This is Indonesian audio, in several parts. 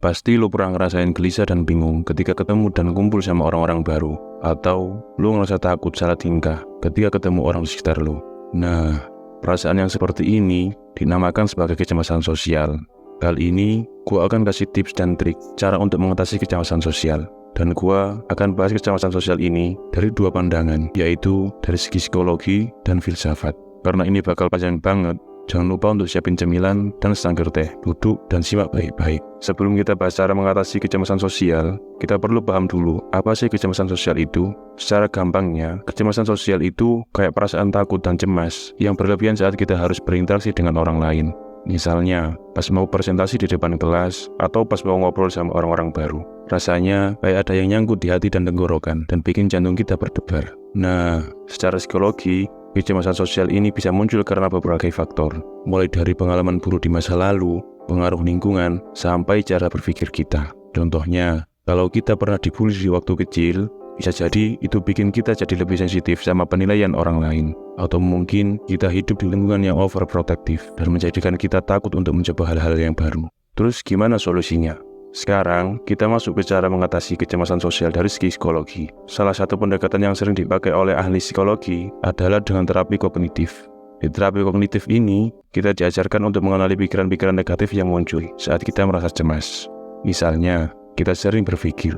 Pasti lo pernah ngerasain gelisah dan bingung ketika ketemu dan kumpul sama orang-orang baru. Atau lo ngerasa takut salah tingkah ketika ketemu orang di sekitar lo. Nah, perasaan yang seperti ini dinamakan sebagai kecemasan sosial. Kali ini, gua akan kasih tips dan trik cara untuk mengatasi kecemasan sosial. Dan gua akan bahas kecemasan sosial ini dari dua pandangan, yaitu dari segi psikologi dan filsafat. Karena ini bakal panjang banget, jangan lupa untuk siapin cemilan dan secangkir teh, duduk dan simak baik-baik. Sebelum kita bahas cara mengatasi kecemasan sosial, kita perlu paham dulu apa sih kecemasan sosial itu. Secara gampangnya, kecemasan sosial itu kayak perasaan takut dan cemas yang berlebihan saat kita harus berinteraksi dengan orang lain. Misalnya, pas mau presentasi di depan kelas, atau pas mau ngobrol sama orang-orang baru. Rasanya kayak ada yang nyangkut di hati dan tenggorokan, dan bikin jantung kita berdebar. Nah, secara psikologi, kecemasan sosial ini bisa muncul karena beberapa faktor. Mulai dari pengalaman buruk di masa lalu, pengaruh lingkungan, sampai cara berpikir kita. Contohnya, kalau kita pernah dibully di waktu kecil, bisa jadi itu bikin kita jadi lebih sensitif sama penilaian orang lain. Atau mungkin kita hidup di lingkungan yang overprotective dan menjadikan kita takut untuk mencoba hal-hal yang baru. Terus gimana solusinya? Sekarang kita masuk ke cara mengatasi kecemasan sosial dari segi psikologi. Salah satu pendekatan yang sering dipakai oleh ahli psikologi adalah dengan terapi kognitif. Di terapi kognitif ini, kita diajarkan untuk mengenali pikiran-pikiran negatif yang muncul saat kita merasa cemas. Misalnya, kita sering berpikir,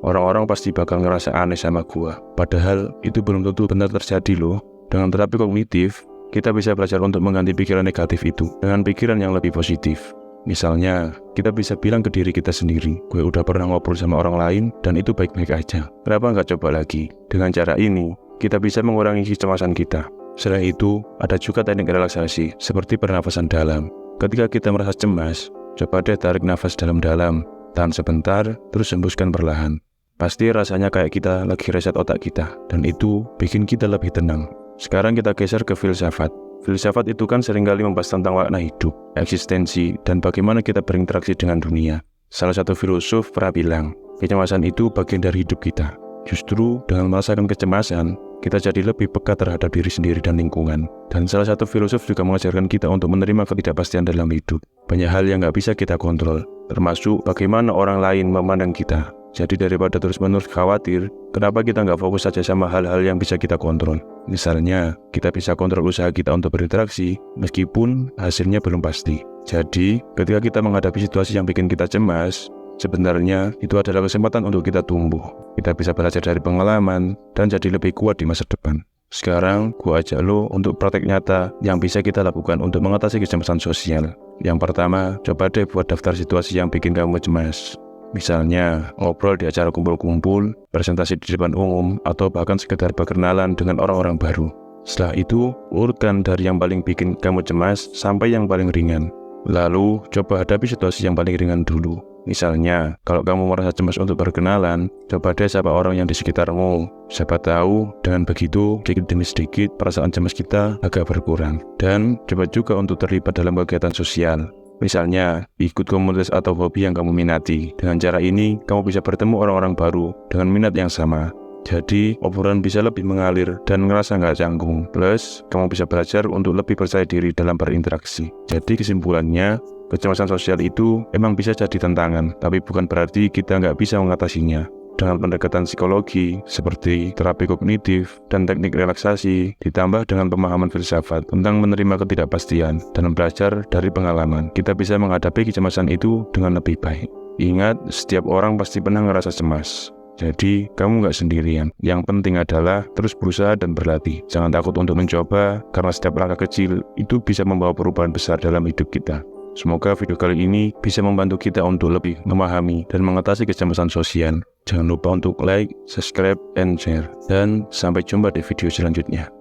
orang-orang pasti bakal ngerasa aneh sama gua. Padahal itu belum tentu benar terjadi loh. Dengan terapi kognitif, kita bisa belajar untuk mengganti pikiran negatif itu dengan pikiran yang lebih positif. Misalnya, kita bisa bilang ke diri kita sendiri, gue udah pernah ngobrol sama orang lain dan itu baik-baik aja. Kenapa nggak coba lagi? Dengan cara ini, kita bisa mengurangi kecemasan kita. Selain itu, ada juga teknik relaksasi seperti pernafasan dalam. Ketika kita merasa cemas, coba deh tarik nafas dalam-dalam. Tahan sebentar, terus hembuskan perlahan. Pasti rasanya kayak kita lagi reset otak kita, dan itu bikin kita lebih tenang. Sekarang kita geser ke filsafat. Filsafat itu kan seringkali membahas tentang makna hidup, eksistensi, dan bagaimana kita berinteraksi dengan dunia. Salah satu filosof pernah bilang, kecemasan itu bagian dari hidup kita. Justru dengan merasakan kecemasan, kita jadi lebih peka terhadap diri sendiri dan lingkungan. Dan salah satu filosof juga mengajarkan kita untuk menerima ketidakpastian dalam hidup. Banyak hal yang nggak bisa kita kontrol, termasuk bagaimana orang lain memandang kita. Jadi daripada terus-menerus khawatir, kenapa kita nggak fokus saja sama hal-hal yang bisa kita kontrol? Misalnya, kita bisa kontrol usaha kita untuk berinteraksi, meskipun hasilnya belum pasti. Jadi, ketika kita menghadapi situasi yang bikin kita cemas, sebenarnya itu adalah kesempatan untuk kita tumbuh. Kita bisa belajar dari pengalaman, dan jadi lebih kuat di masa depan. Sekarang, gua ajak lo untuk praktek nyata yang bisa kita lakukan untuk mengatasi kecemasan sosial. Yang pertama, coba deh buat daftar situasi yang bikin kamu cemas. Misalnya, ngobrol di acara kumpul-kumpul, presentasi di depan umum, atau bahkan sekedar berkenalan dengan orang-orang baru. Setelah itu, urutkan dari yang paling bikin kamu cemas sampai yang paling ringan. Lalu, coba hadapi situasi yang paling ringan dulu. Misalnya, kalau kamu merasa cemas untuk berkenalan, coba deh sapa orang yang di sekitarmu. Siapa tahu, dengan begitu, sedikit demi sedikit, perasaan cemas kita agak berkurang. Dan coba juga untuk terlibat dalam kegiatan sosial. Misalnya, ikut komunitas atau hobi yang kamu minati. Dengan cara ini, kamu bisa bertemu orang-orang baru dengan minat yang sama. Jadi, obrolan bisa lebih mengalir dan ngerasa nggak canggung. Plus, kamu bisa belajar untuk lebih percaya diri dalam berinteraksi. Jadi kesimpulannya, kecemasan sosial itu emang bisa jadi tantangan, tapi bukan berarti kita nggak bisa mengatasinya. Dengan pendekatan psikologi, seperti terapi kognitif dan teknik relaksasi, ditambah dengan pemahaman filsafat tentang menerima ketidakpastian dan belajar dari pengalaman, kita bisa menghadapi kecemasan itu dengan lebih baik. Ingat, setiap orang pasti pernah ngerasa cemas. Jadi, kamu nggak sendirian. Yang penting adalah terus berusaha dan berlatih. Jangan takut untuk mencoba, karena setiap langkah kecil itu bisa membawa perubahan besar dalam hidup kita. Semoga video kali ini bisa membantu kita untuk lebih memahami dan mengatasi kecemasan sosial. Jangan lupa untuk like, subscribe, and share. Dan sampai jumpa di video selanjutnya.